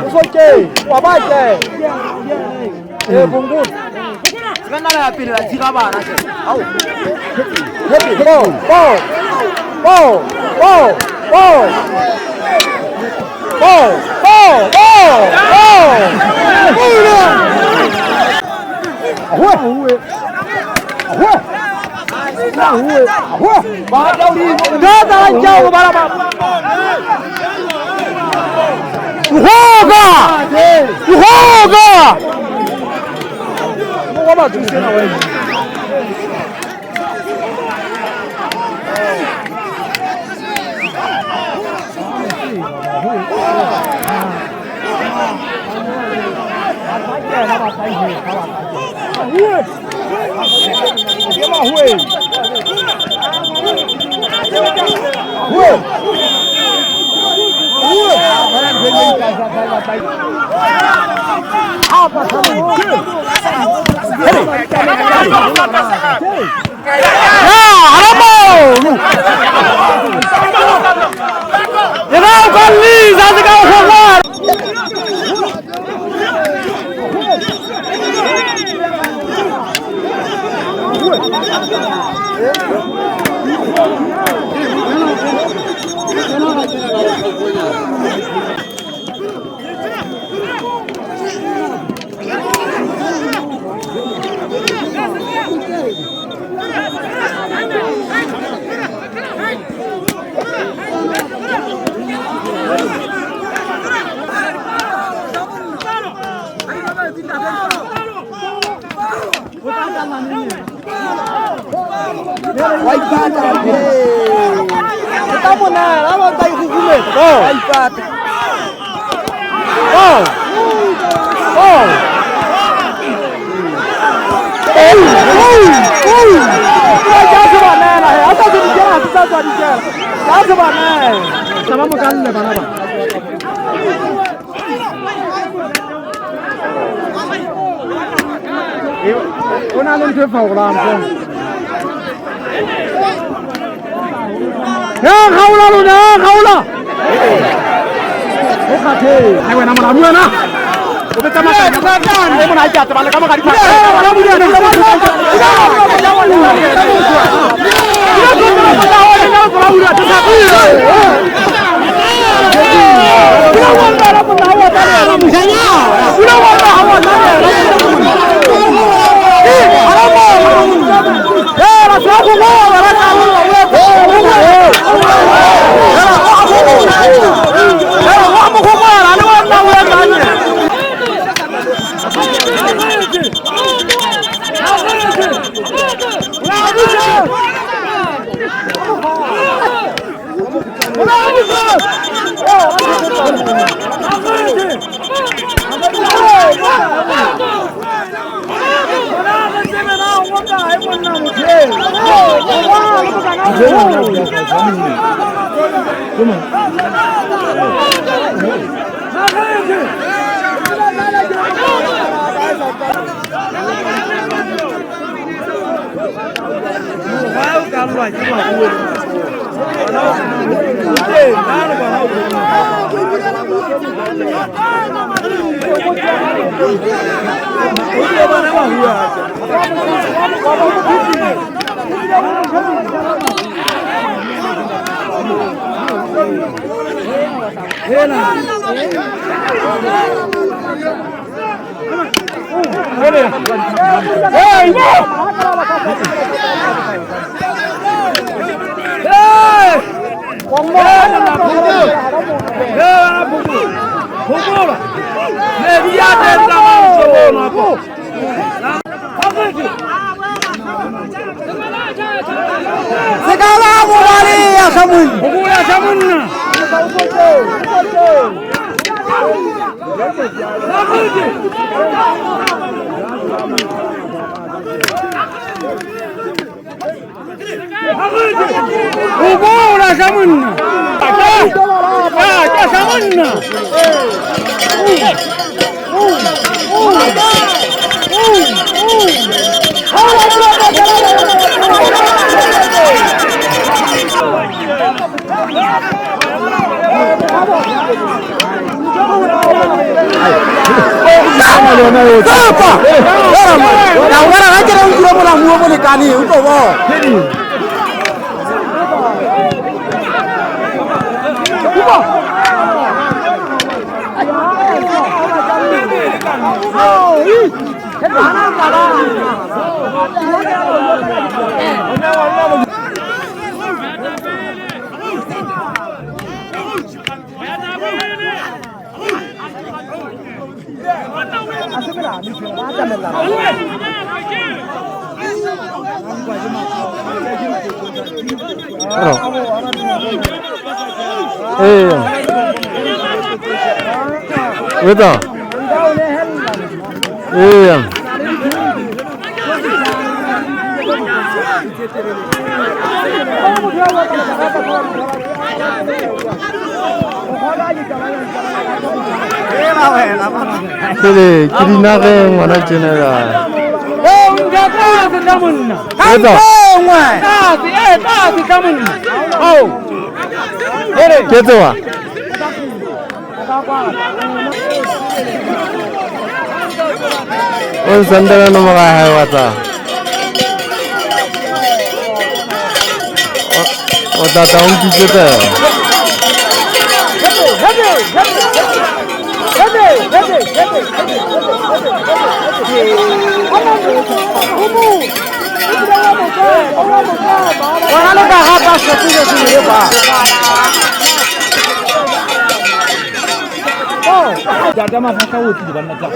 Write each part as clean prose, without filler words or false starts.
Usoche, wabache. Bungu. Sekarang ada pilih lagi kabar aja. Au. Go. Segala boleh ya samun. Ubora Samunna. Ya Samunna. Wedo. Kiri na ke mana cina Ketua. Oh, sandal nama kaya wata. Oh, dah tahun kita. Ada mah pasal itu di mana tak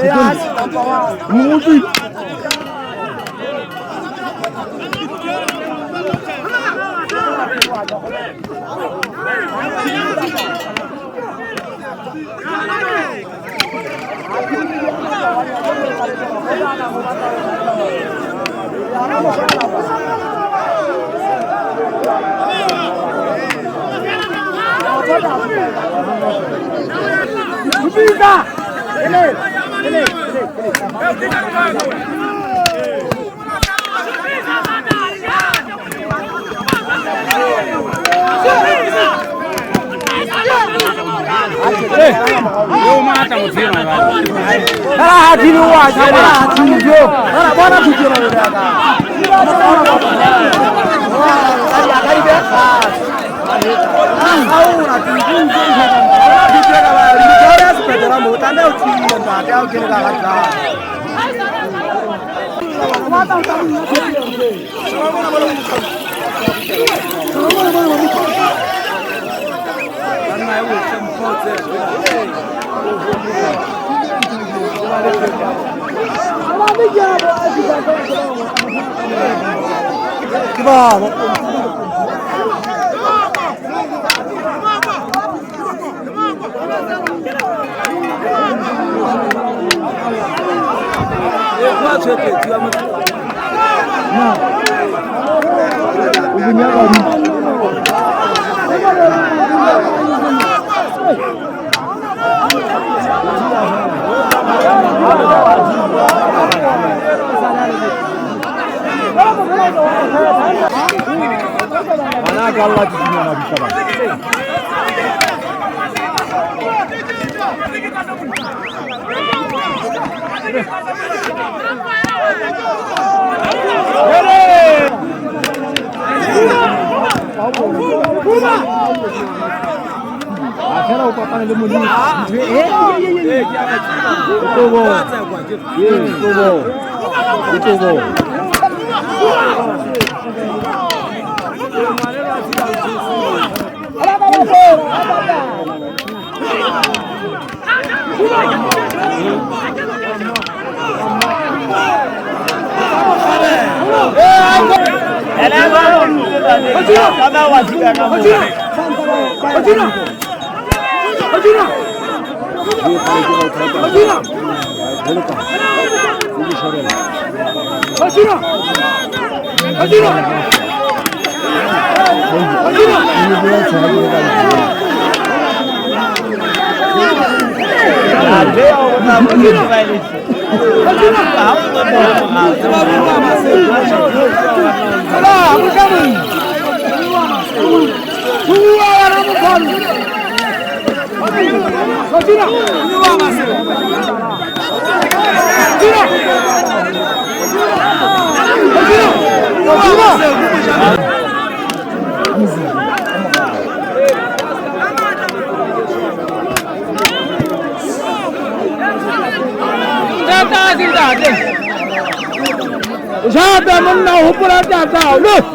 Jada manna hupura jada look.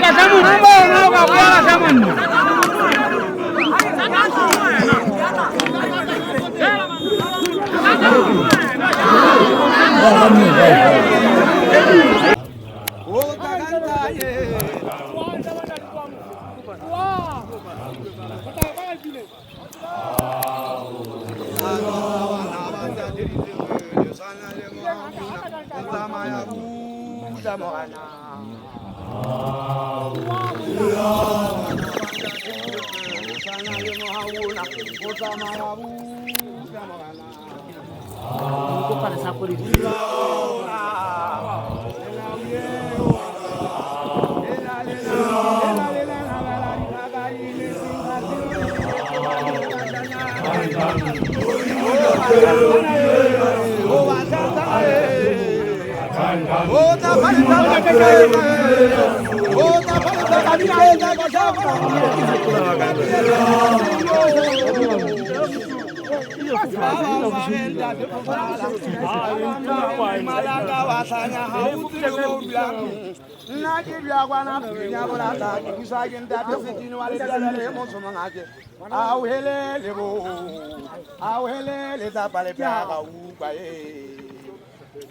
Ya kamu mau kau biara zaman.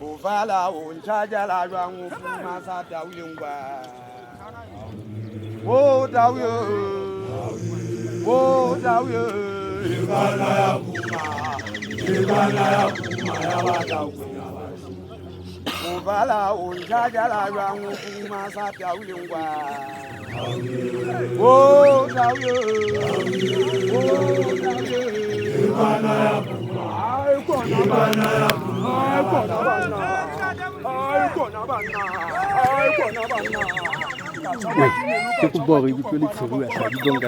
Uvala unchaja la jwangu masa tawilingwa. Wo tawyo. Wo tawyo. Igana ya kuma. Igana ya kuma ya watawina. Uvala unchaja la jwangu masa tawilingwa. Wo tawyo. Wo tawyo. Igana ya kuma. Igana ya kuma. C'est pour boire, il peut l'exciter, oui, ça dit donc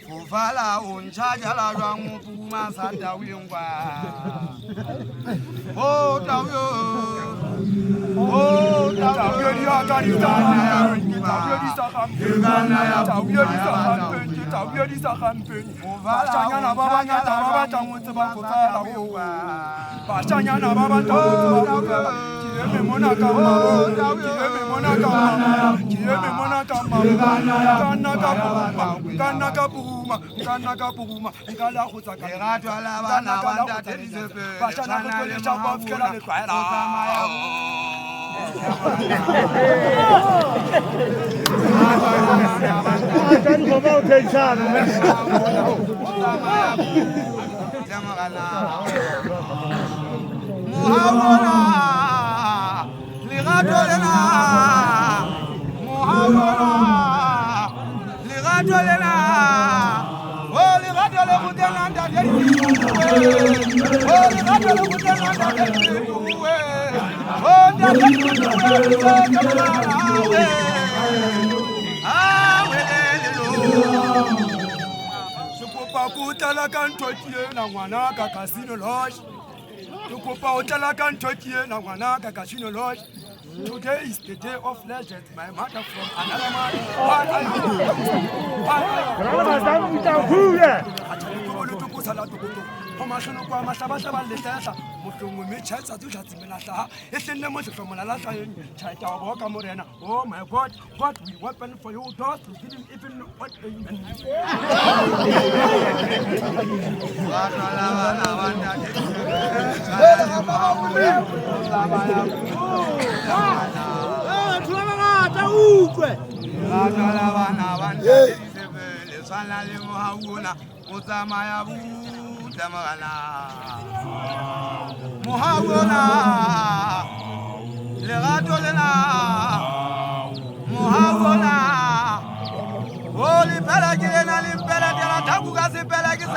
Uvala unchaja la jwangu puma santa wingwa. Oh tawyo. Oh tawyo di Afghanistan ya tawyo di Sakhampen. Tawyo di Sakhampen. Uvala na baba tangu tsaba kufala wo. Bashanya na baba tangu tsaba Today is the day of legend. My mother from another mother. What are oh my God, what we weapon for you, those who didn't even know what they meant. Holy Pelagina, Limpera, Tabugas, Pelagas,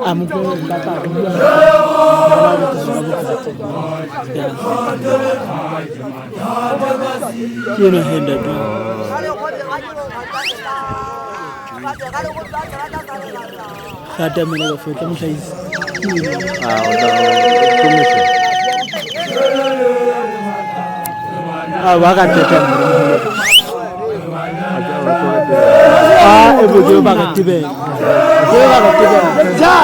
I'm going to You know, hand that Kata mena for kama size. Wakateta. Ebo bakatibe. Ja.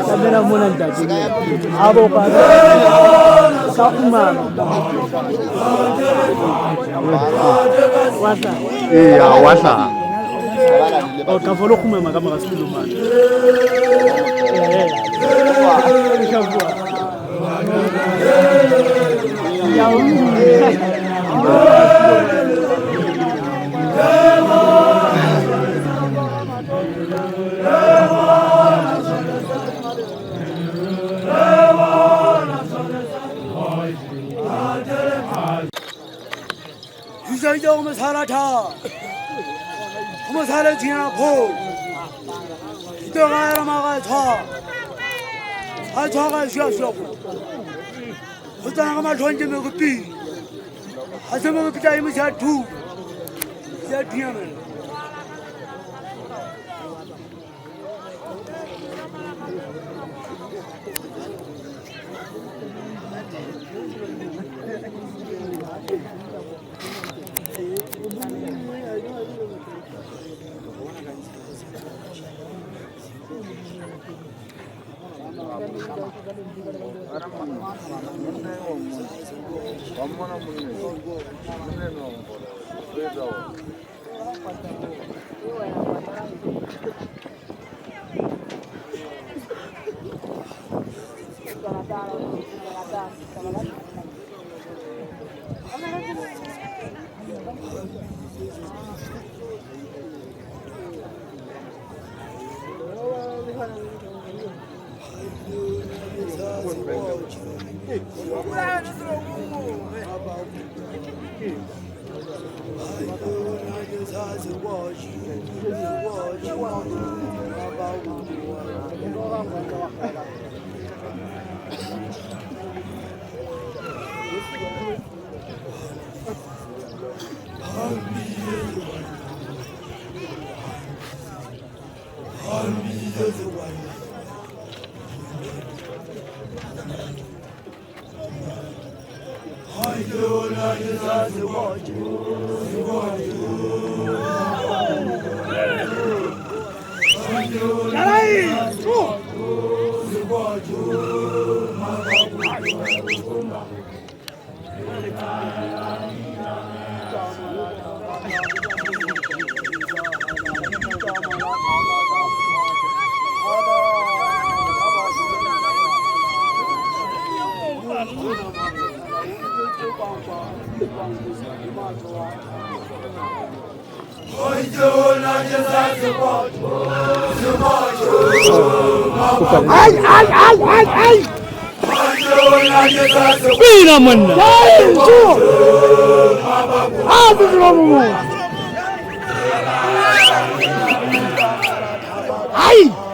Kamera mona ndaki. Abo pa. Sakuma. Wasa. Wasa. Kavolo kumema kama kasikizo mali. 유사이정 살아타. como sale china pho to ga ma ga tha a tha ga shya shya ko ta ga ma thon je me ko pi a se me ko pi me sha thu sha thiya me Pina manna. Ai.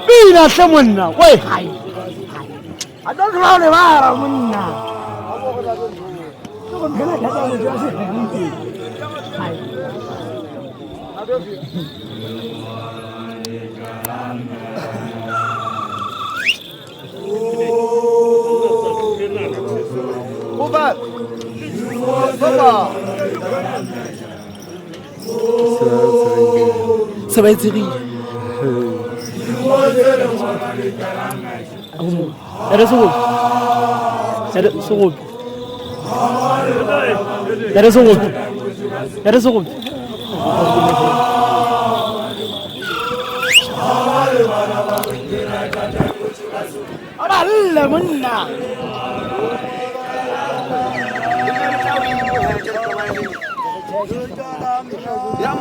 Bina someone, wait, hi. I don't know the matter. Ça va être série. Ada sungguh. Ada sungguh. Ada sungguh. Ada sungguh. Allah menna. Yang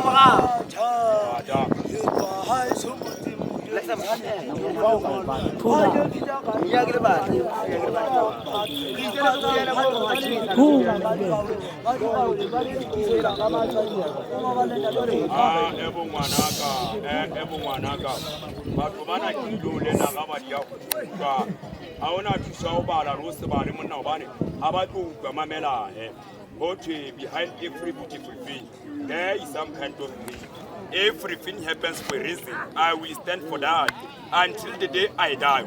Ebongwanaka batho bana ke ilo le na ga ba dia ka a ona thusa o bala ro se bale monna obane a ba tlo utlwa mamela behind every beautiful thing there is some kind of thing. Everything happens for a reason. I will stand for that until the day I die.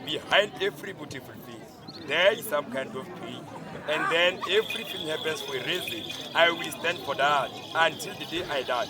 Behind every beautiful thing, there is some kind of pain. And then everything happens for a reason. I will stand for that until the day I die.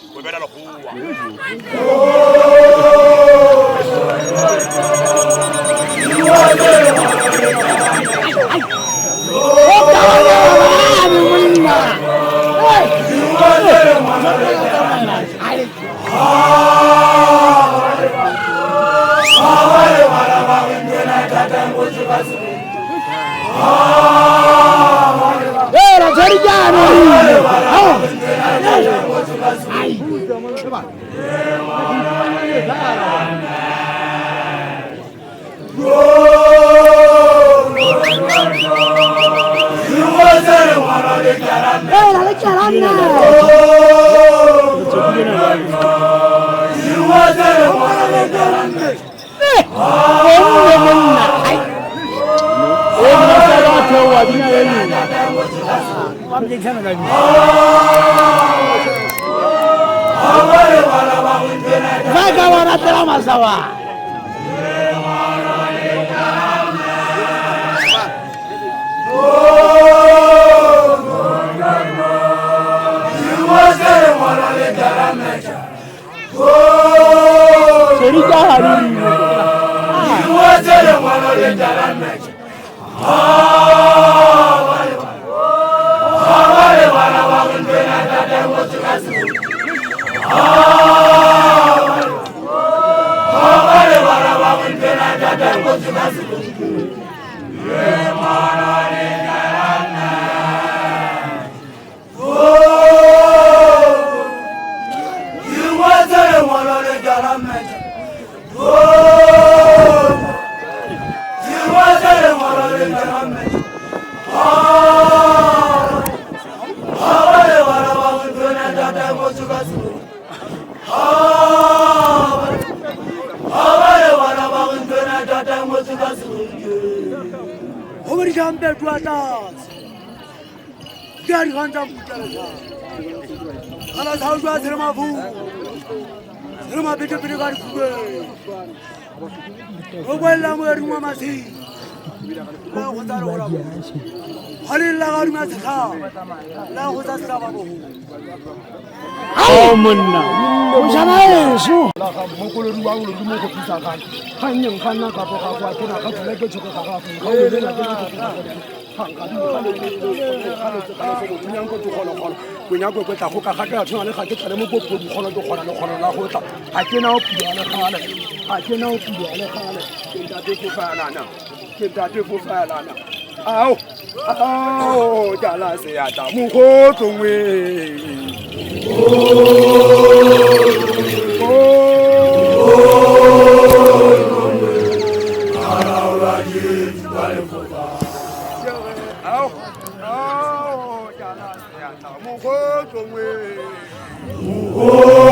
Oh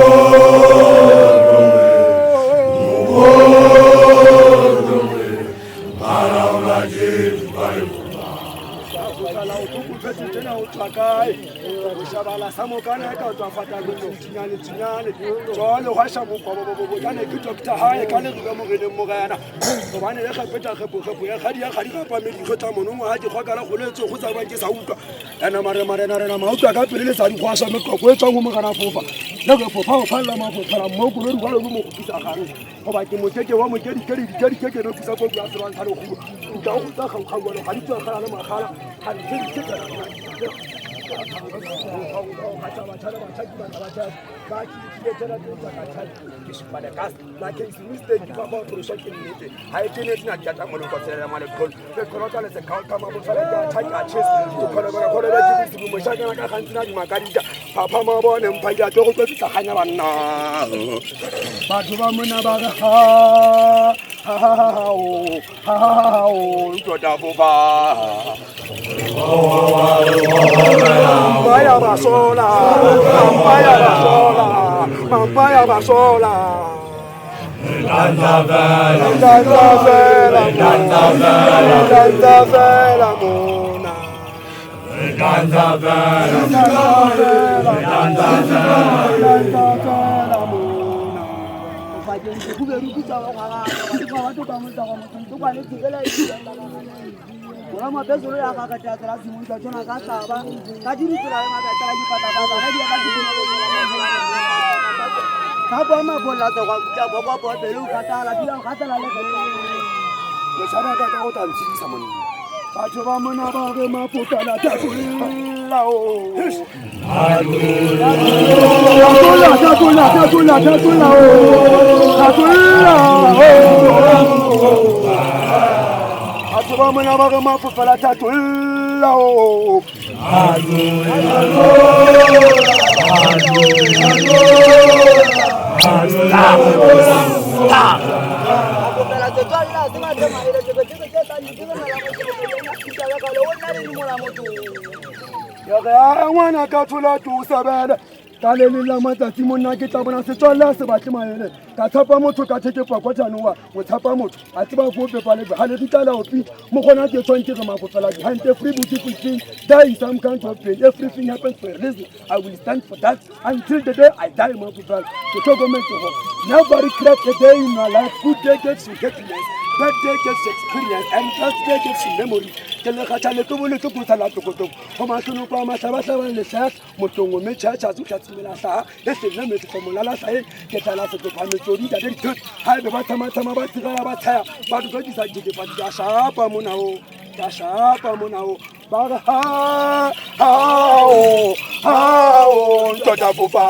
la samokana ka tswa fata go tsinyane jalo ga sha mo bobo kana ke doctor hae kana go mo re mo gana go bane le gapeta gapo ya gadi ga pa me di gotsa monong ha di gokala go letse go tsa ba ke sa utlwa ana mare na rena ma utlwa ka pele le sa di go sha me go etswa mo kana fofa le go fofa o falla ma go tsala mo go le go mo go fisa gare go ba ke mo teke wa mo ke di ke no fisa go ya tswa tsalo go ga go tsa ga ga ga di tswa khala le magala ga di ke Mambaya basola, Danza vela mona. Danza vela mona. Orang ada suruh yang agak keras, mungkin cuma kata apa, kaji ni tu lah yang agak lagi patah, dia kan tu. Kapa mah bola tu, kau bawa belu kata lagi, kata lagi. Bersama kata kau tak sih sama ni. Pacoba menaba gemah putar ada pulau. Coba menabak mampu pada tatulau. Ya kaya wana katula tu sabada. Kalelila mata timona kita bana se tola se batima yele ka thapa motho ka theke pa kwa januwa mo thapa motho a tseba go pe pale ha le ditala opi mo gona ke tswang ke ma go fela di hante free beautiful thing there is some kind of pain everything happens for a reason I will stand for that until the day I die ma go fela to government to ho nobody create a day in my life good day gets happiness bad day gets experience and just day gets memory tele khacha le to bole to go tala to go to ho ma tsono pa ma saba le sa motongo me cha cha tsu mela sa e se le me tso molala sa e ke tala se to pa me tsodi da di tut ha be ba tama ba tsira ba tsaya ba do di sa jike pa di sha pa mo na o ya sha pa mo na o ba ha o to ta bu pa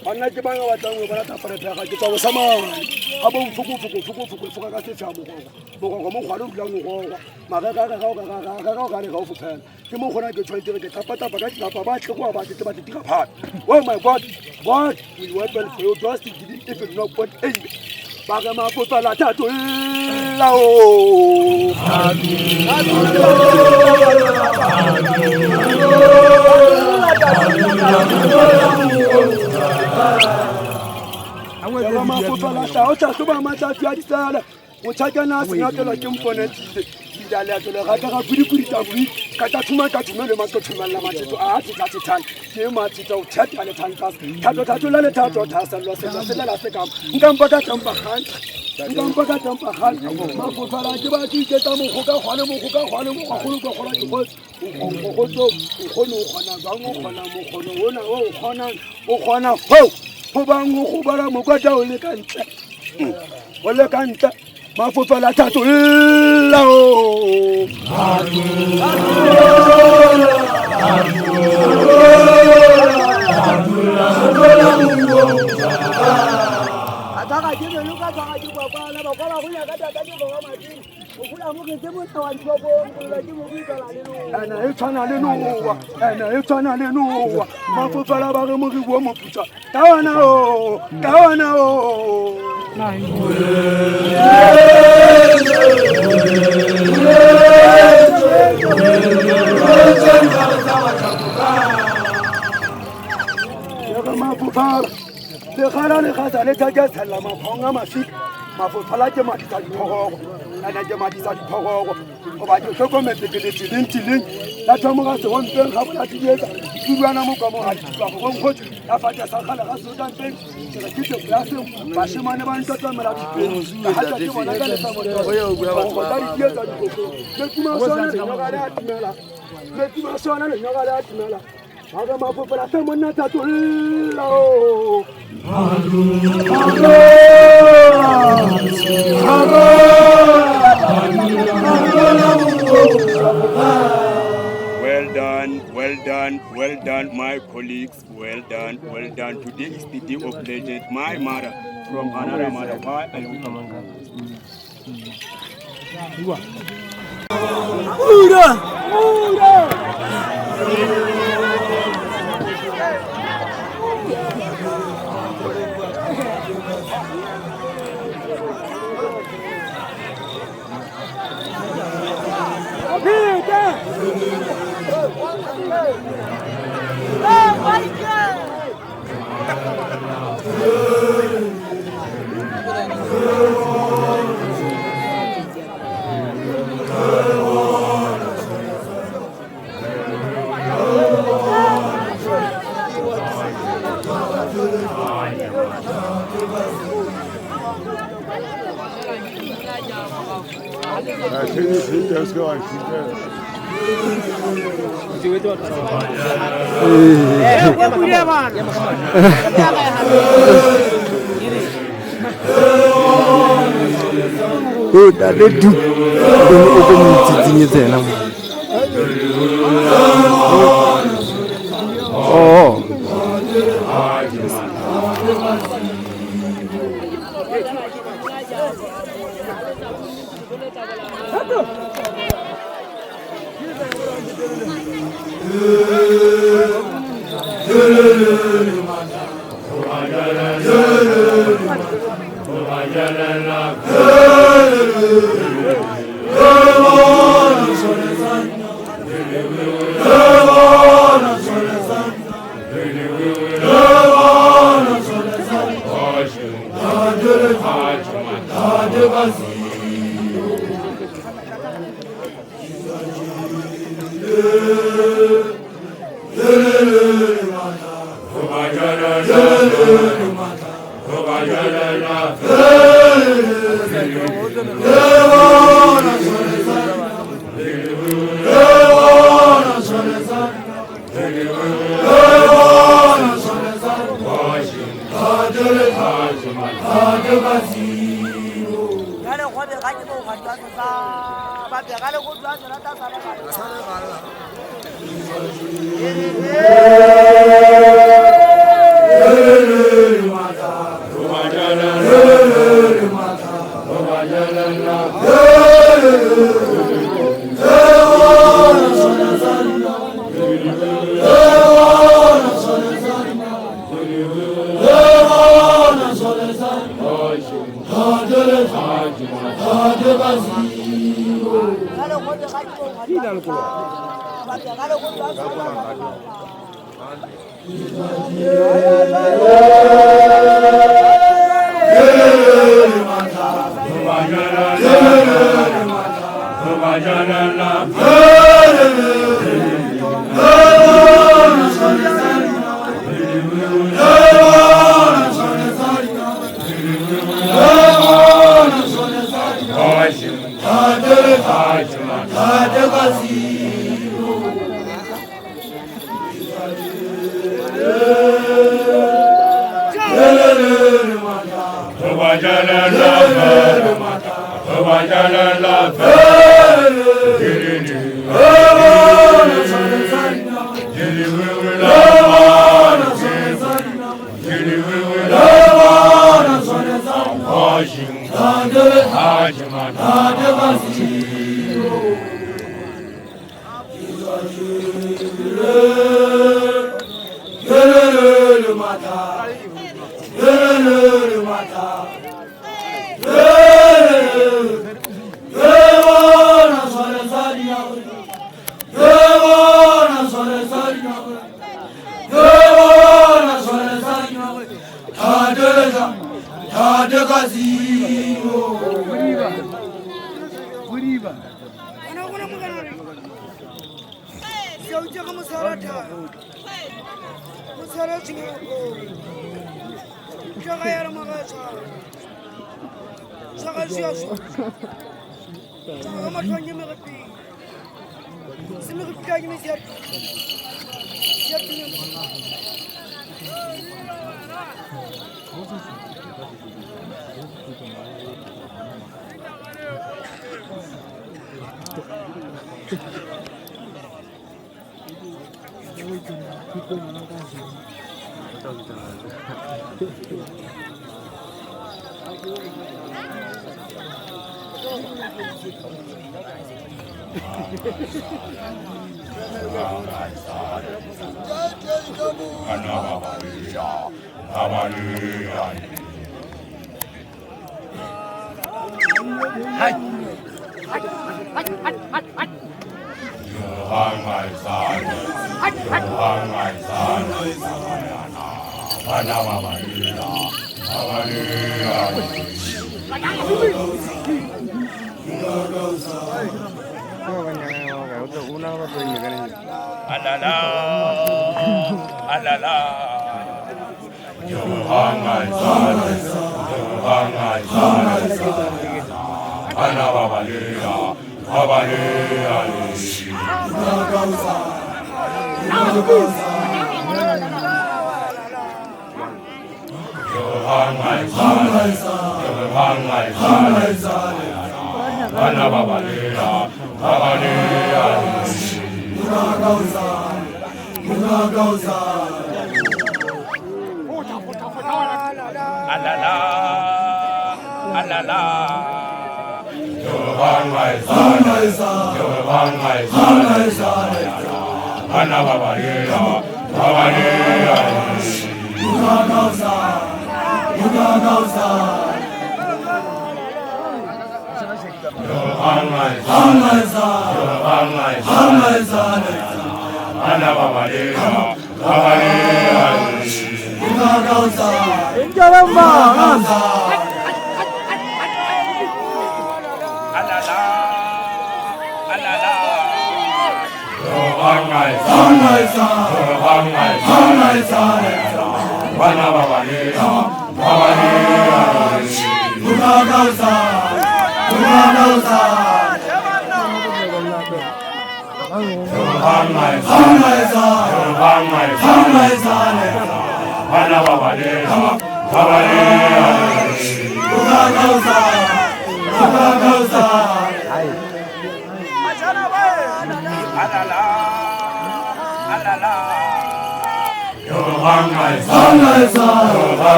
Bana ke banga batlang go bana tafara pega ke tsa sama ga bo fuku ka se tsa mo mo khwalo blang go ma ga le ga o futhela ke mo gona ke tshwantse ke tapata ba ka tlapa ba tle go ba tle ba tika phat oh my god what will weapon for your just to give if it not what end ba ga ma potsa la tatu la o Ama potala ta o tsa ba ma tsa ya disala o tshaka na se ngatela ke mpone tsa le tsa le ga ka pudi ta bui ka ta thuma le ma ka thuma la ma tso a tsa tsana ke ma tsa o tshata le tsanka ta to la le ta to ta sa lo se la se ka nkampa ka tampa khan ma potala ke ba ke ta mo go ka gwane mo ga go ka gona ke go tso go no gona ba mo gona mo gona ona o gona ho bang go bara mo ka ta o le kantle o le kantle ma potala ta to la o ataka ene e tshwana le nowa ene e tshwana le nowa mafofela ba re mogi bua moputsa ka ona o mafofala lekgala le gasa le thakesella mafong a mafika mafofala ke madisa diphogoro ene ke madisa diphogoro goba ke tlhokometse pele tseleng la thomoga segompeng ga bolati dietsa dikurwana mo ka mo ga ditlago gonkgotse la fata sa kgale ga sotampeng kere ke tefo ya seng bashemane ba ntotlamela dipeng ka ga tate bona ka lesamogota didietsa dikokong metimasona lenyoga le a timela aga mafofela se monna tatolla o Well done, my colleagues. Well done. Today is the day of legend. My mother from another mother. Why are you coming?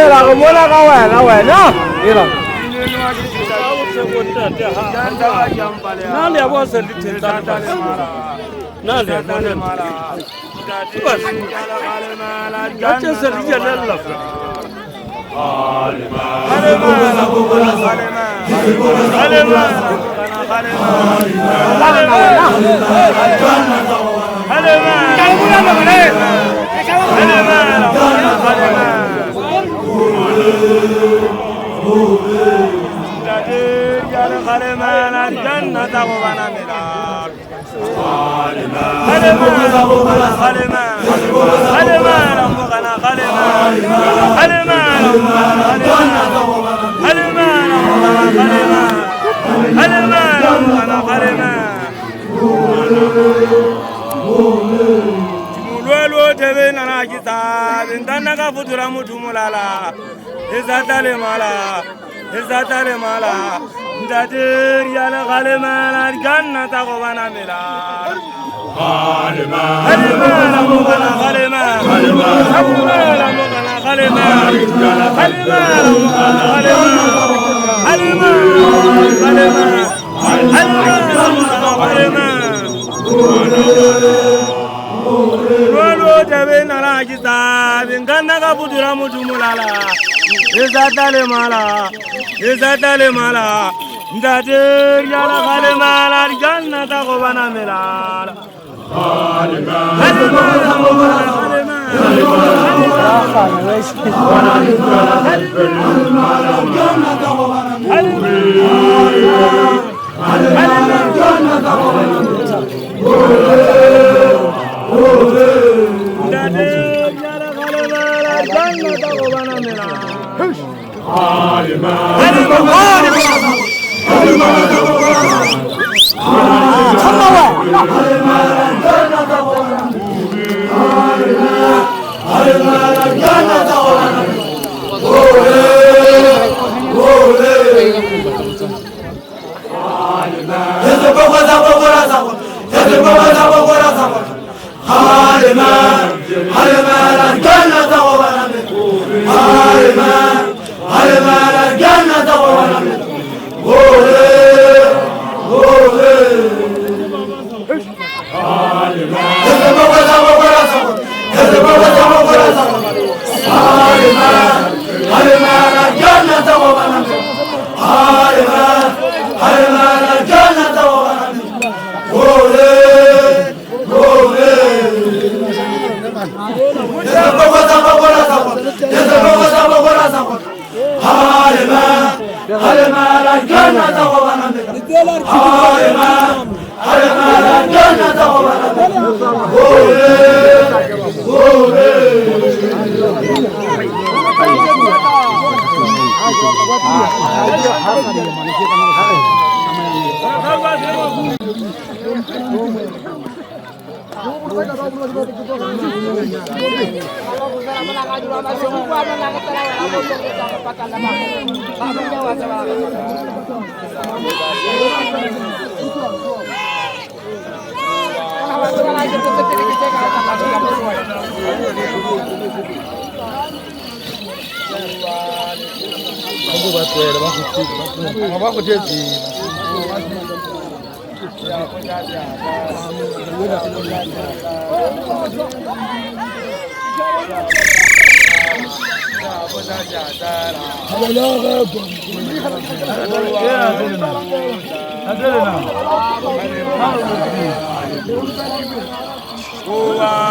là có muốn là cao khỏe nhá. Đi rồi. Nani abo seli tenda nani bas yace seli jalal la Mulwelo tebe nana kita bintana ka futura mutumulala izatale mala ndadir yala galemana ganna ta ko bana mila halima mugana halima Lolo tebe nana kita bintana ka futura mutumulala izatale mala ndadir yala galemana ganna ta ko bana mila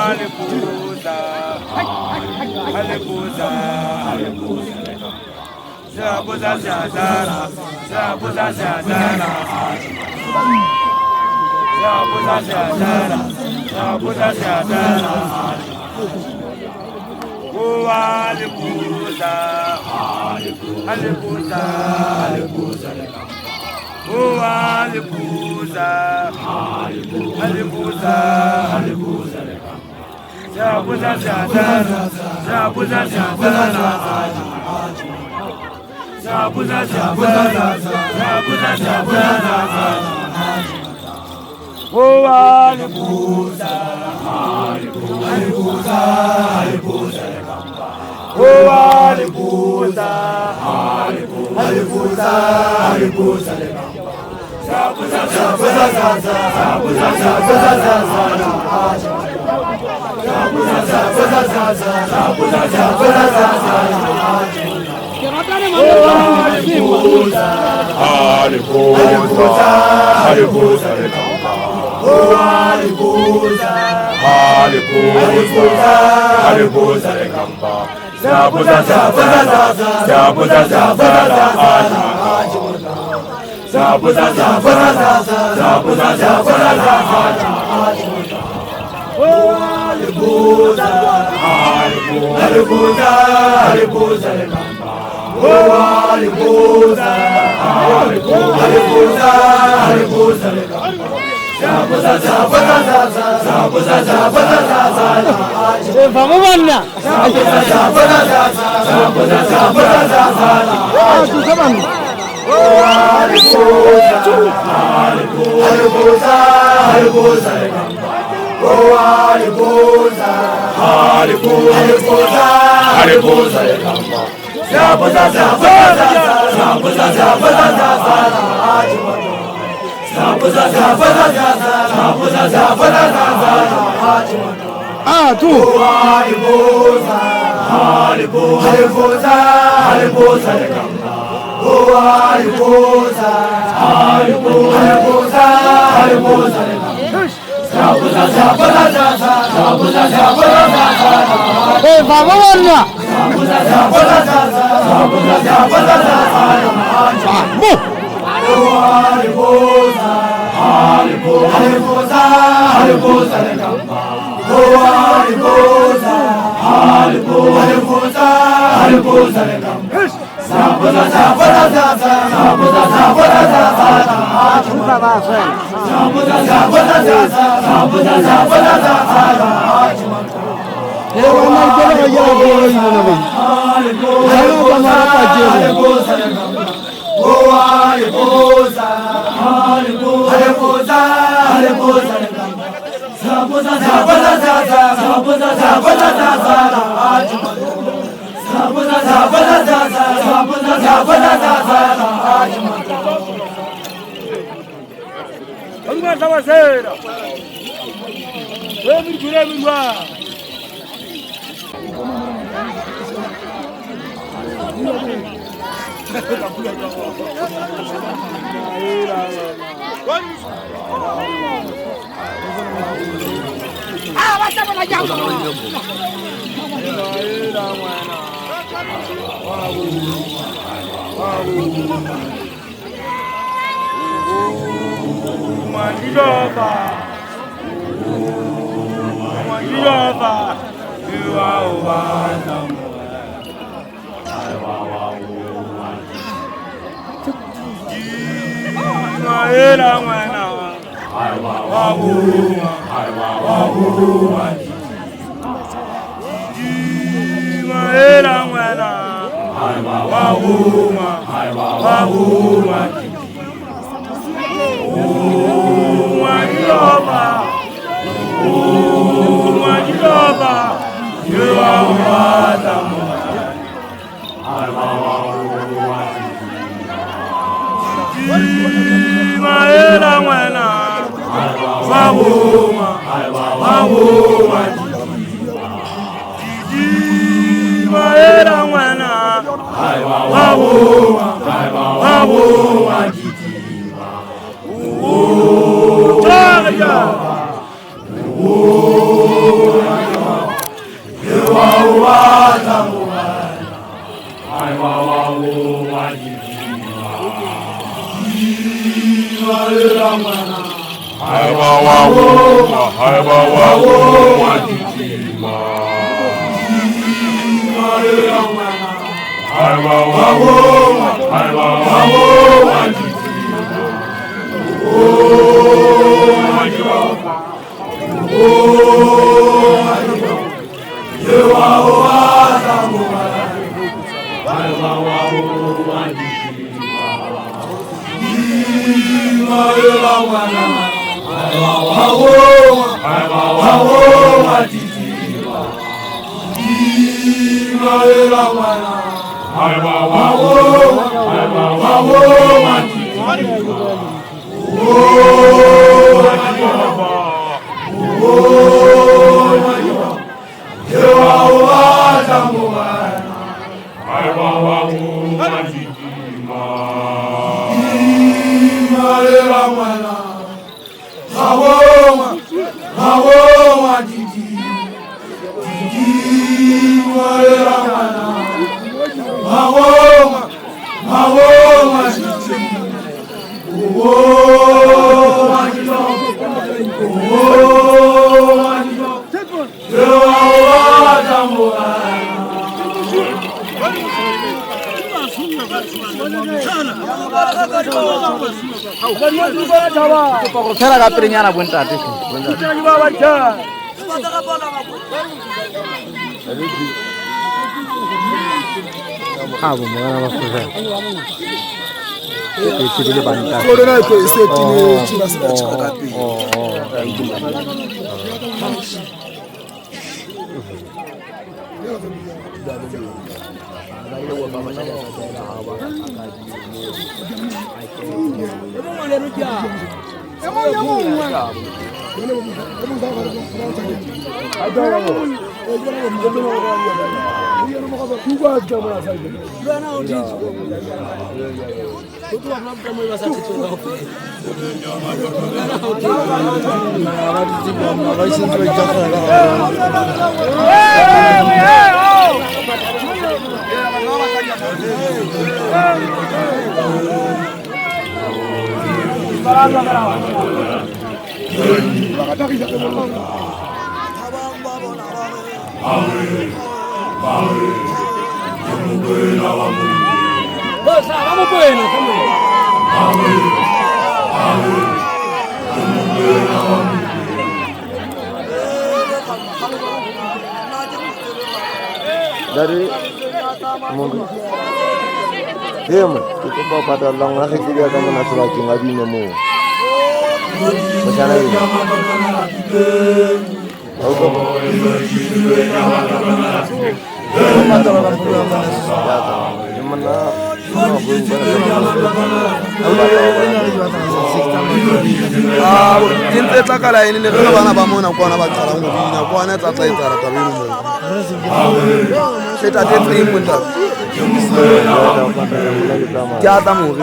Alibuza, alibuza, alibuza. Zabuza zadara, zabuza zadara. Zabuza zadara, zabuza zadara. Alibuza, alibuza, alibuza. Alibuza, alibuza, alibuza. Zabuza zadara, zabuza zadara. Zabuza zadara, zabuza zadara. Alibuza, alibuza, alibuza. Alibuza, alibuza, alibuza. Zabuza, zabuza, zabuza, zabuza, zabuza. Zabuza, zabuza, zabuza, zabuza, zabuza. Alibuza, alibuza, alibuza. Alibuza, alibuza, alibuza. Zabuza, zabuza, zabuza, zabuza, zabuza. Zabuza, zabuza, zabuza, zabuza, zabuza. Alibuza, alibuza, alibuza. Alibuza, alibuza, alibuza. Zabuza, zabuza, zabuza, zabuza, zabuza. Vamos bana. Zabuza, zabuza, zabuza, zabuza, zabuza. Alibuza, alibuza, alibuza. Alibuza, alibuza, alibuza. Zabuza, zabuza, zabuza, zabuza, zabuza. Zabuza, zabuza, zabuza, zabuza, zabuza. Tu. Alibuza, alibuza, alibuza. Alibuza, alibuza, alibuza. Zabuza, zabuza, zabuza, zabuza, zabuza. Vamos bana. Zabuza, zabuza, zabuza, zabuza, zabuza. Alibuza, alibuza, alibuza. Alibuza, alibuza, alibuza. Zabuza, zabuza, zabuza, zabuza, zabuza. Zabuza, zabuza, zabuza, zabuza, zabuza. Saya agak perinyana pun tadi. Abu mana maksud saya? Itu dia banyak. Dari mungkin dia kita bawa pada long lagi dia akan menasih lagi ngaji nemu macam ni. Aku Gente takala ini ni kalau bana bamona kuana batala ngubina kuana tata itara kabinu. Kita tetri munda. Jata muri.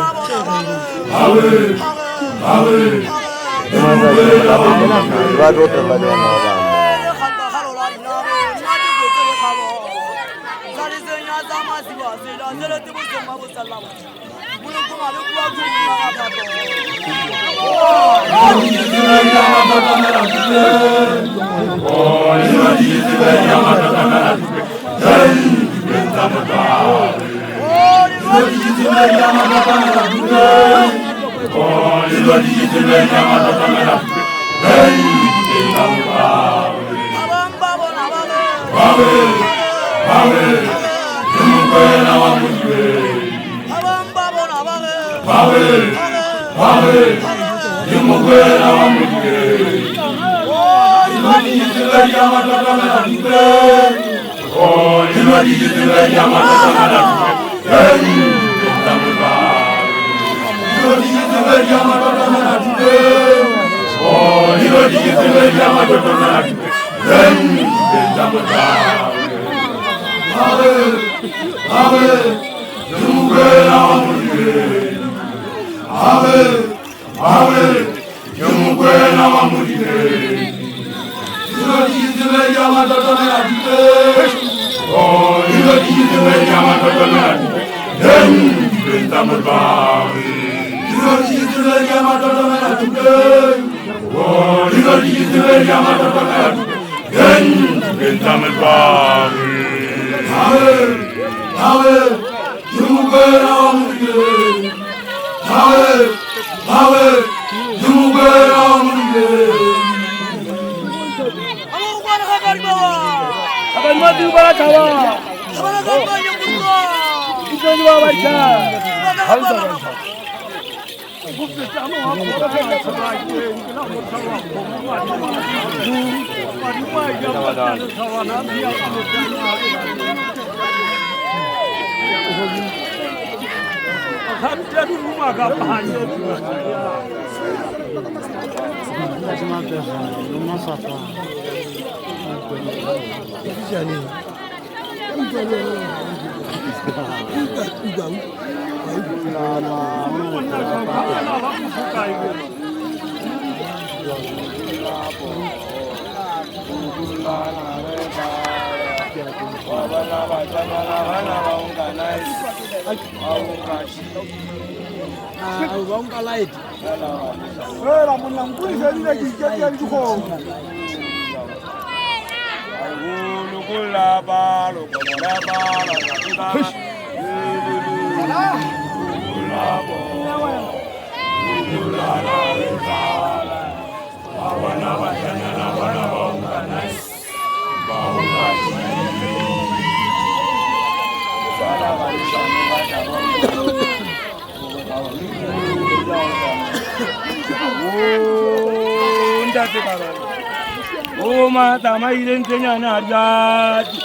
Oh, mata mai ilen Kenya na jadi.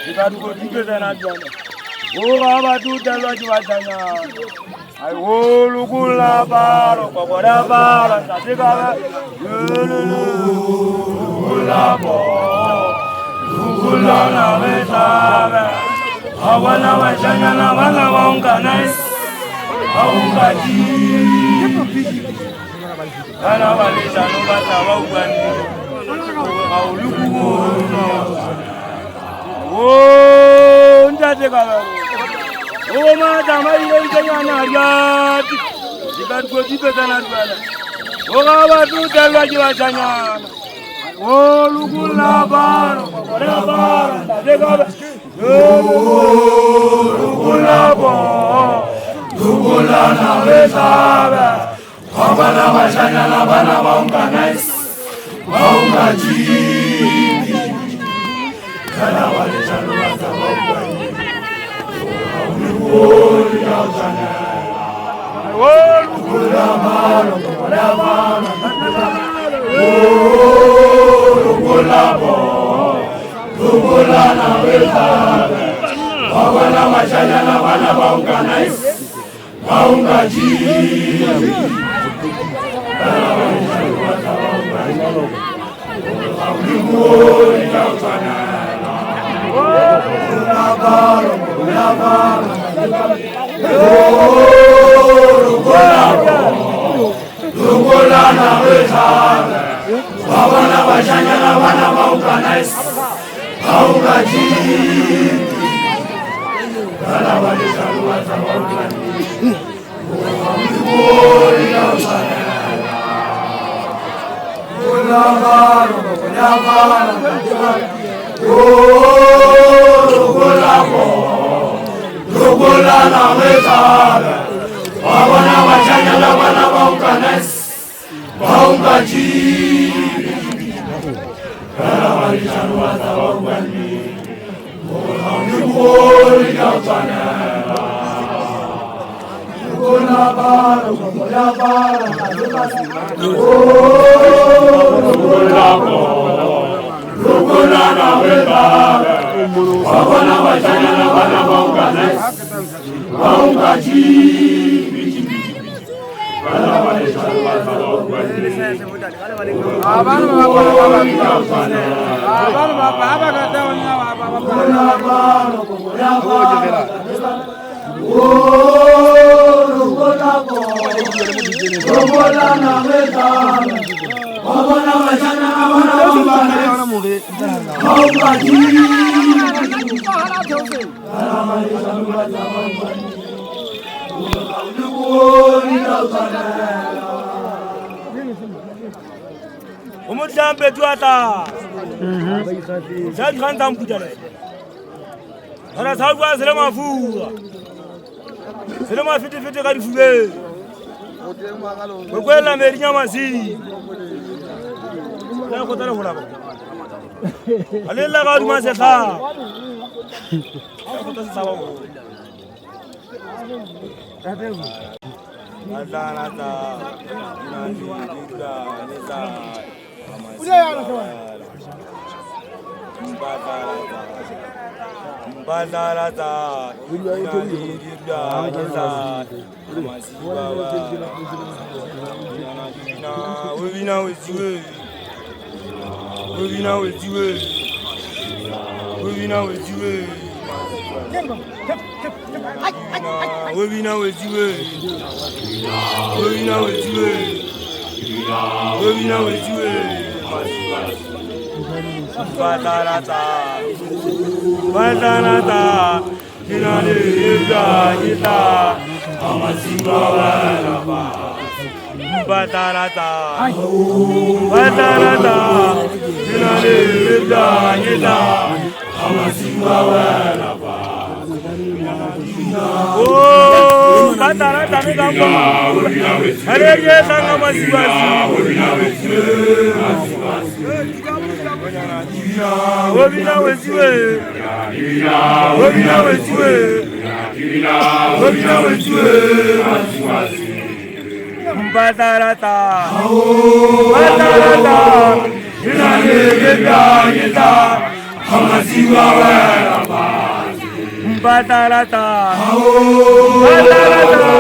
Kita dulu tiga sana jadi. Oh, apa tu terlalu jauhnya. Ay, oh, lukula baro, kokoda baro, tapi kalau lukula baro, lukula na mesara. Awana wajanya na wana waunganais, waungaji. Kana wale jano bata waungani. Oh, njate kalau. Oh, mata mai ilen Kenya na jadi. Kita dulu tiga sana jadi. Oh, apa tu terlalu jauhnya. Oh, lukula baro, kokoda baro, tapi kalau lukula baro, lukula na mesara. Abana wajanya na bana waunganais, waungaji. Kana wale jano bata waungani. Oh, yautana. Oh, lukula baro, kokoda baro. Oh, lukula baro, lukula na mesara. Abana wajanya na bana waunganais, waungaji. Umudambe tuata Sa khanta mputala. Ara sa kwa sele mafura. Sele mafiti fiti ka difube. Go kwela merinya masi. La go tala hola ba. Alela ga duma se kha. Go tla se sawa go. Oh, batara tami gambo. Hare ye tanga masibasi. Wobina weziwe. Wobina weziwe. Wobina weziwe. Batarata. Batarata. Inane yeda yeda. Hamasiwa wala. Batarata, batarata,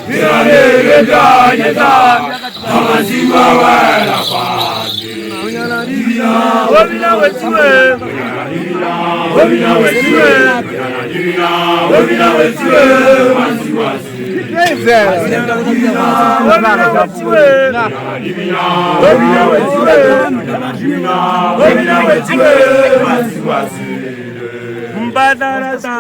inane yeda yeda, hamasiwa wala pasi. Wobina weziwe, wobina weziwe, wobina weziwe, masiwasi. Wobina weziwe, wobina weziwe, wobina weziwe, masiwasi. Batarata,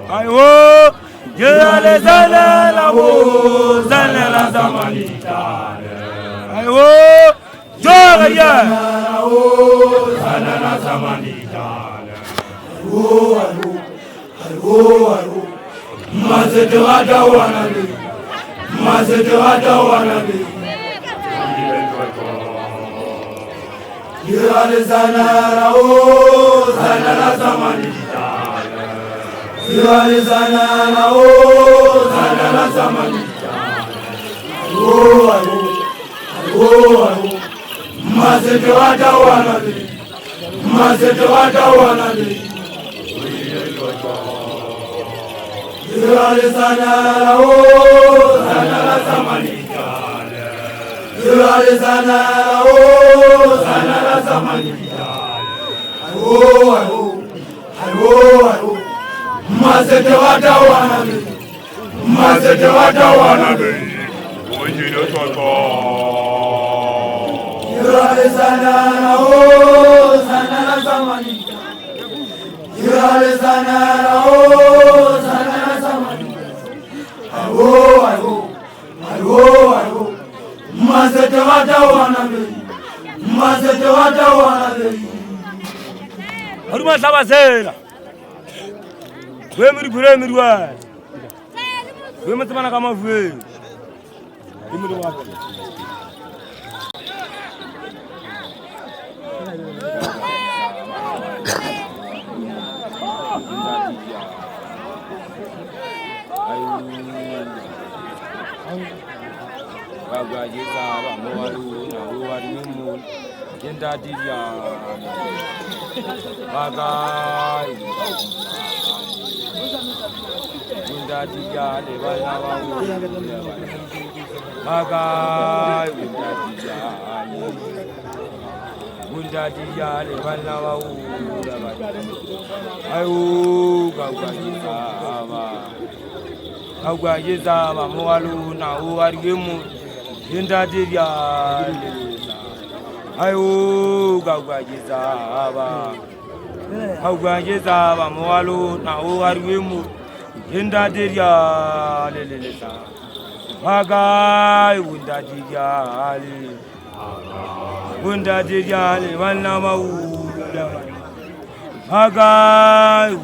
Ayo, jale zala la wo, zala la zamanita. Ayo, jale ya la wo, zala la zamanita. Ayo, mazete wada wanabi, mazete wada wanabi. Jale zala la wo, zala la zamanita. Jale zala la wo, zala la zamanita. Ayo, mazete wada wanabi, mazete wada wanabi. Jale zala la wo, zala la zamanita. Jale zala la wo, zala la zamanita. Ayo, mazete wada wanabi, mazete wada wanabi. Ojiro toto. Jale zala la wo, zala la zamanita. Jale zala la wo, zala la zamanita. Ayo, mazete wada wanabi, mazete wada wanabi. Haruma sabazela. Wemiri gure mirwa. Wemetamana kama vwe. Imiri wapi? Bagwajiza bamuwalu na uwarimu yenda divya bagai yenda divya lebala bawu bagai yenda divya lebala bawu ayu bagwajiza bamuwalu na uwarimu yenda divya ayo gagwajiza muwalu na uwarimu yenda divya lelelesa bagai wunda divya le wana mawula bagai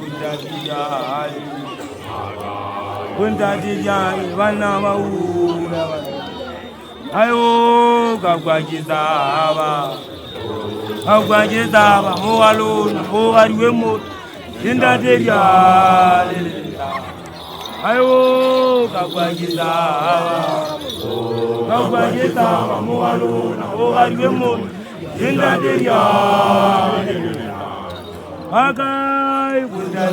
wunda divya le wana mawula ayo gagwajiza muwalu na uwarimu yenda divya lelelesa ayo gagwajiza muwalu na uwarimu yenda divya bagai wunda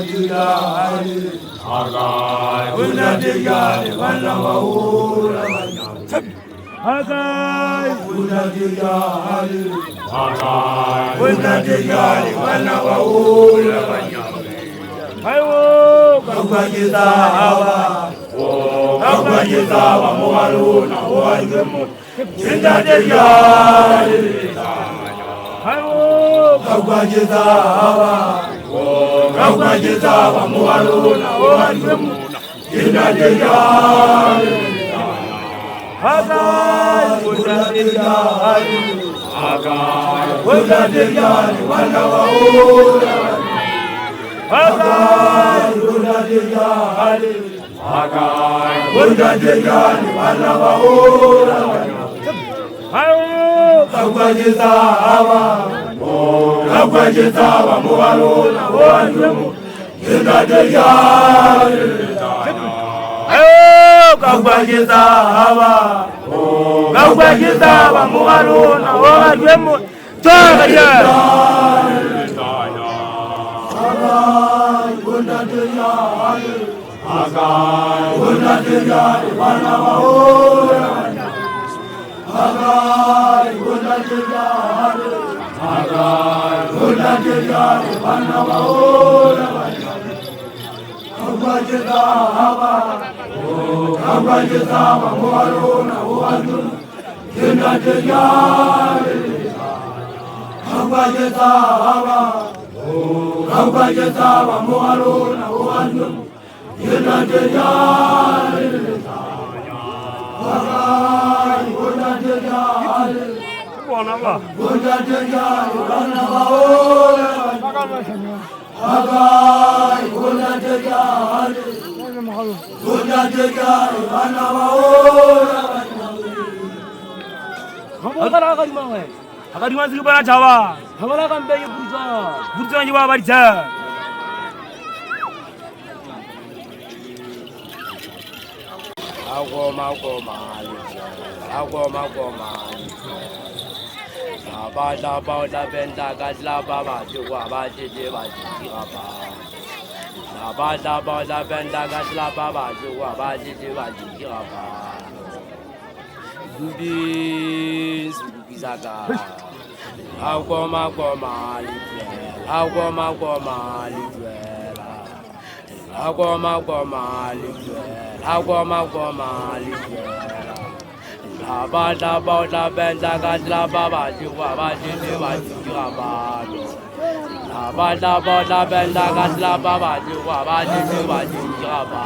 divya wana mawula bagai wunda divya wana mawula ayo gagwajiza muwalu na uwarimu yenda divya ayo gagwajiza muwalu na uwarimu yenda divya bagai wunda divya wana mawula bagai wunda divya wana mawula ayo gagwajiza muwalu na uwarimu yenda divya ayo gagwajiza muwalu na uwarimu tagaya wunda divya wana mawula wunda divya wana mawula gagwajiza muwalu na uwarimu yenda divya gagwajiza muwalu na uwarimu Agak dimana sih pada Jawa? Hamala kan bayi bursa Jawa barja. Aku mau mali. Abada benda kasla baba juwa baji apa. Abada benda kasla baba juwa baji apa. Bis bisaga. Aku mau mali. Abada benda kasla baba juwa baji apa. Abada benda kasla baba juwa baji apa.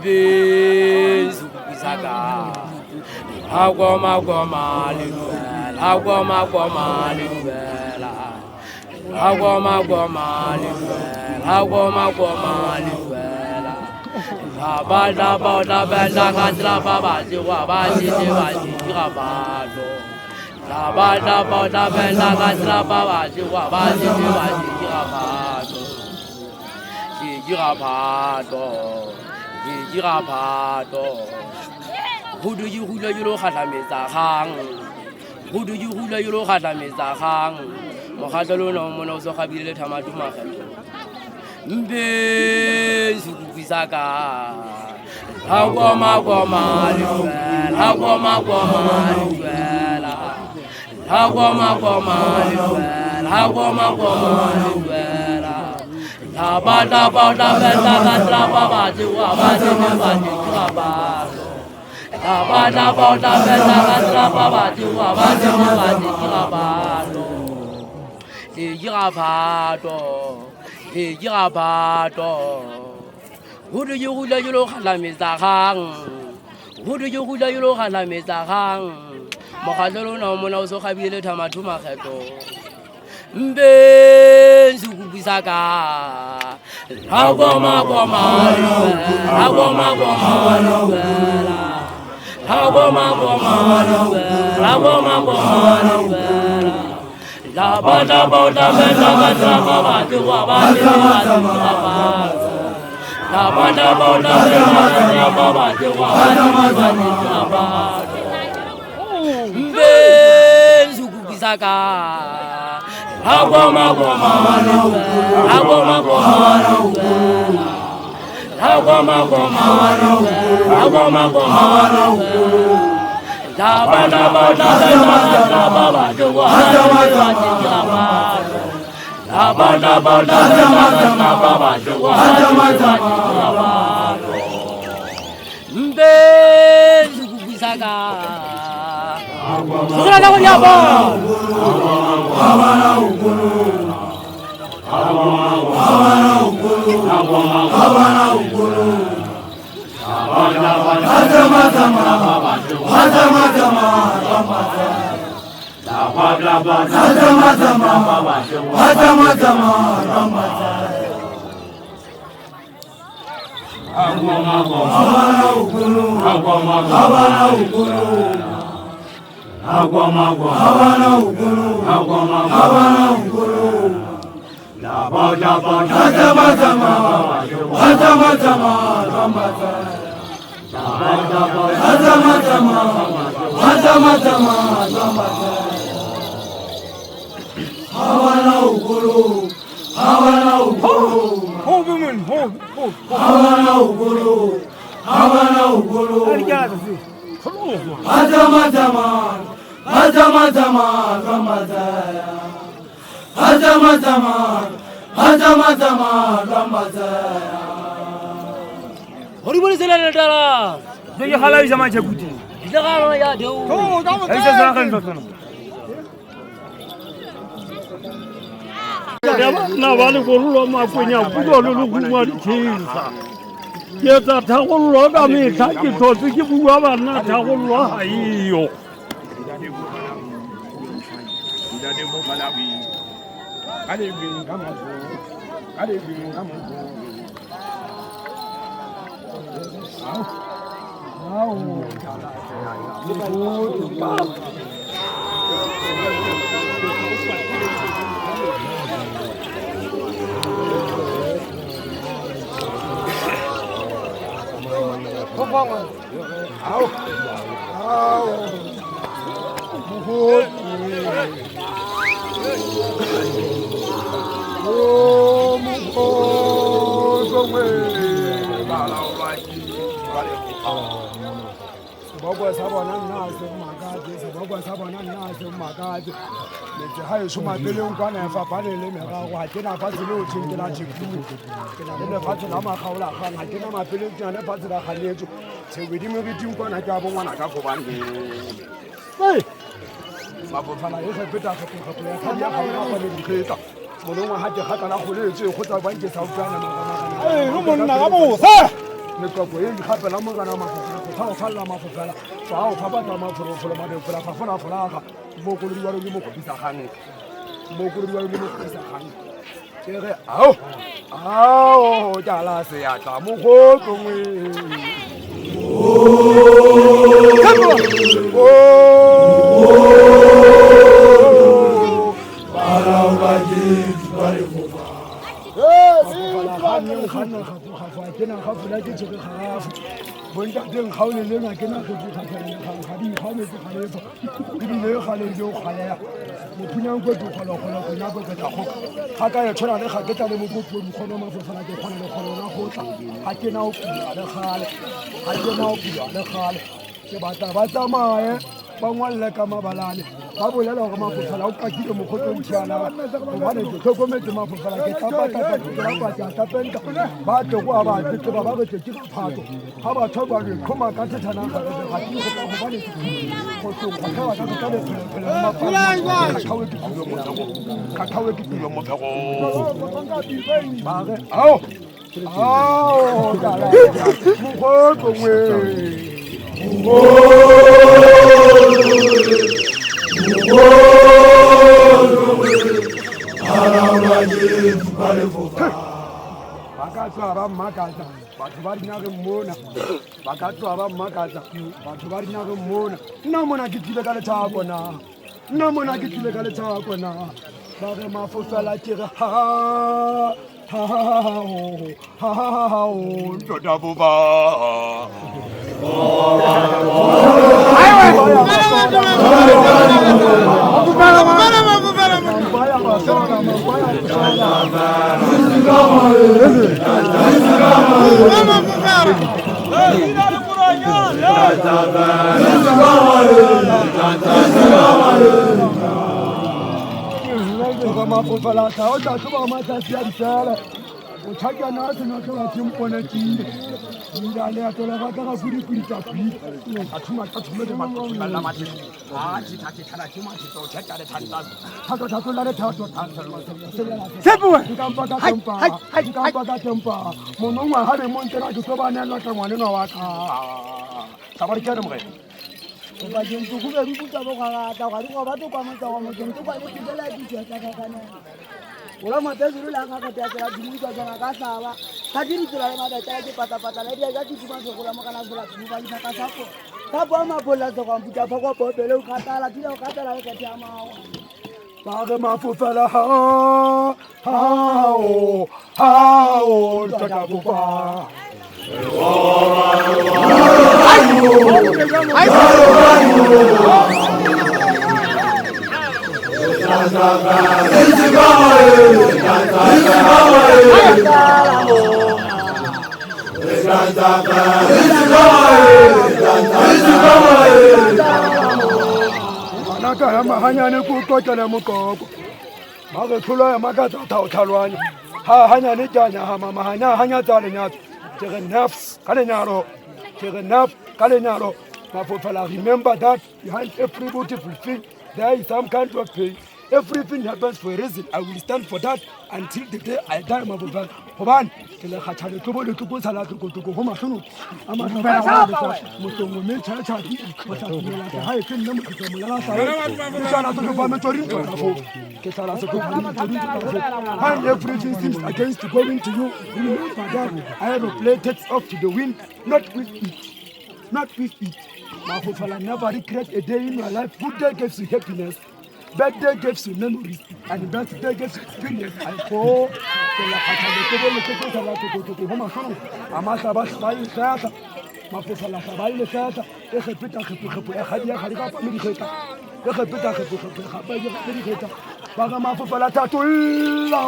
Bis bisaga. Aku mau mali. Abada benda kasla baba juwa baji apa. Abada benda kasla baba juwa baji apa. Hudu hula yulo khata mezahang. Mokhatlo no mona o so khabile thamatu makhetlo. Mbe zukubisaka. Agoma Abada benda kasla baba juwa baji apa. Abada benda kasla baba juwa baji apa. Hudu yulo khala mezahang. Mokhatlo no mona o so khabile thamatu makhetlo. Mbe zukubisaka. Agoma Abada benda kasla baba juwa baji apa. Abada benda kasla baba juwa baji apa. Mbe zukubisaka. Agoma Abada benda kasla baba juwa baji apa. Abada benda kasla baba juwa baji apa. Mbe zukubisaka. Sukuna na kunyapa. Hori boleh jalan negara. Dia halal zaman Jabuti. Kita kan ya jauh. Aisyah serahkan sana. na ba le bollo makwenya pulo le gungwa ditshisa ke tsa thagollo ka mehla ke tlhotse ke bua bana thagollo ha iyo Seboko sa bona nna se makatse seboko sa bona nna se makatse metse ha e shoma peleng kwana e fapane le merago ha ke na fatshe le o tshintela tshikulu ke na le lefatshe la makgaola kgang ha ke na mapeleng ke na le fatshe la kganetso tshebedimo ke ting kwana ke a bongwana ka kgobane mafofana e sepeta kgepokgepo ya kgadi ya kgaola kgwane dikgetla monongwa ha ke gata la kgoletse go tsa banke sa utlwana go monna ka bosa metloko e ikgapela mogana mafofela go tshao falela mafofela tsao fa batla mafolofolo mabefela fa folafolaga mokolodi wa le mo kopisa gang mokolodi wa le mo kopisa gang ke re ao tala se ya tla mo go tlongwe kena gafula ke tsheke gafu bontateng kgaole lenga kena kgefukgatlhaegang ga di kgaoletse galefa ebile e gale di o kgalea mophunyang kwe ke kgolokgolo kenya kweketago ga ka e tshwana le ga ke tla le mokopuo dikgono mafofela ke kgona le kgolo la gotla ga ke na o pula le gale ga ke na o pula le gale ke batla ba tsamaye ba ngwalle ka mabalane ba bolela gore mafofela o kakile mokgotlong thiana gobane ke tlhokometse mafofela ke tapapatapenta ba tlego a batleba ba betse ke phato ga batho ba le tlhoma ka thethanang gobane gotlong kgatlhaba ka ka lephelekgakgawe ke tulo mophego bare ao mogotlongwe Bakatswa ba makatsa batho ba dinageng mona bakatswa ba makatsa batho ba dinageng mona nna mona ke tlile ka lethako na nna mona ke tlile ka lethako na ba re mafofela ke re ha tota boba mafofela ta o tla tloba matsatsi a difela o tšhakana a sena tloba temponetile ila leato la ga ka ga kudikuditsa kwita a thoma ka thomele maola mathe a tšhithathithala ke mathito o tšhetša lethatlathatlo la lethato nkampa ka tempa monongwa ga le montena ke tlo ba neelwa ka ngwanenwa wa ka sa ba re ke ane mogena bakeng ke go be ruputsa bogagata ga di go batho kwa motsago mokeng ke kwane pipela ditšetla ka kanela ola matezuru la ga ka teatela dimutsa tsena ka hlaba ka diritsela le madatela ke patapata le dia ka titimasegola mo kana fola timo ba ditšha ka sapo ka boa mapolela tsegwamputa fa kwa popele o kgatala tila o kgatela le kgethe ya mawa ba re mafofela hao takapopa anaka ya mahanyane ko tlokela mokoko ba re tlholo ya makatsa thaothalwanya ha hanyane tjanya ha mamahanya hanya tsa lenyatso ke re nerves ka lenyalo ke re nerve ka lenyalo mafofela remember that behind every beautiful thing there is some kind of pain Everything happens for a reason. I will stand for that until the day I die, my brother. Hoban, ke le khatha le tlobo le tlobo sala tlogo ho mahlono. Ama fela wa motongo me cha cha di o tla dumela ke ha e ke nna mo ke mo la sa. Ke sala tlo ba me tori ntwa fo. Ke sala se ko ba me tori ntwa fo. And everything seems against going to you. Remember that aeroplane takes off to the wind, not with it. Not with it. Mafufala never regret a day in your life. Good day gives you happiness. Bad day gives you memories. And birthday gives you experience. I go. Mafufala sabai le sata. E repita khepukhepu e khadia khariga pa mi kheta. E repita khepukhepu e khadia pa mi kheta. Baga mafufala tatulla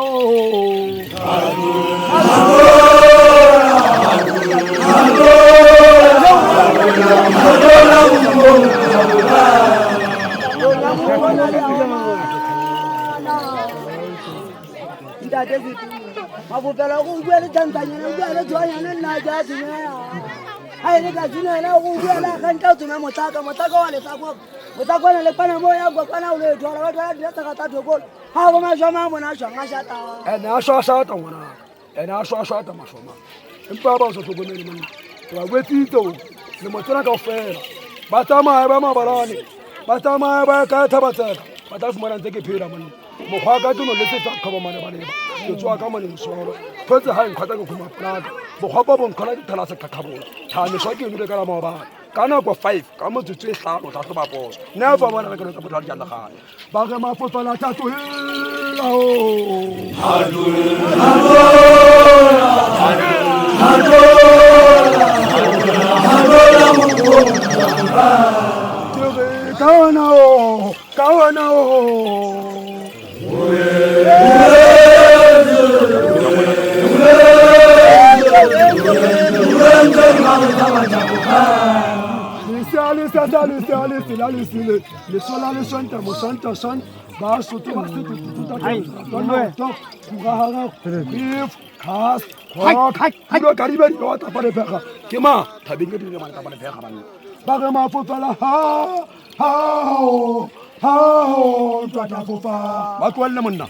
Mafufala go bua le tantanyana go bua le tshwanyana nna ja tshwanya ha ile ka tshwanya go bua la ka ntla tsoma motaka wa le tsako motaka le pana mo ya go pana o le thola ba thola direta ka tatoko ha go ma joma mona jwa shata ena shwa shata ngwana ena shwa shata mashoma empa ba o se tlogomele monna wa wetito le motsena ka ofela ba tsamaya ba mabalane ba tsamaya ba ka thabatsela ba tla fumana ntse ke phela monna mokgwa ka tsono le tsetsa kgaba mane ba leba ke tswa ka mane mosoro phetse ha nkgwatsa ke khuma plaka bogwapa bo nkgola dithala se kgakgabola thane swa ke eno le ka la maobane ka nako 5 ka motsotso e 5 tla tloba poso never bona re ka tsa botlhale jana gale ba re mafofala thato le sola le santa mo santa san ba soto ba soto tout à fait donc kugahara if khas khak karibe yo ta pare pega ke ma thabinge di le manta pare pega bana ba ga ma fofala ha twa ta fofa ba twalle monna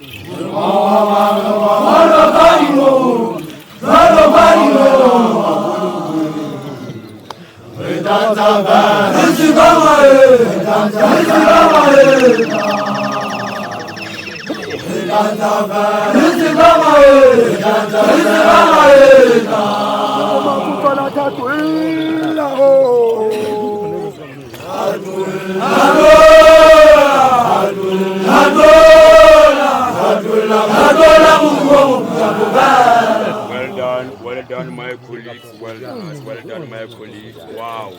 Well done, my colleagues. Well done, my colleagues. Wow.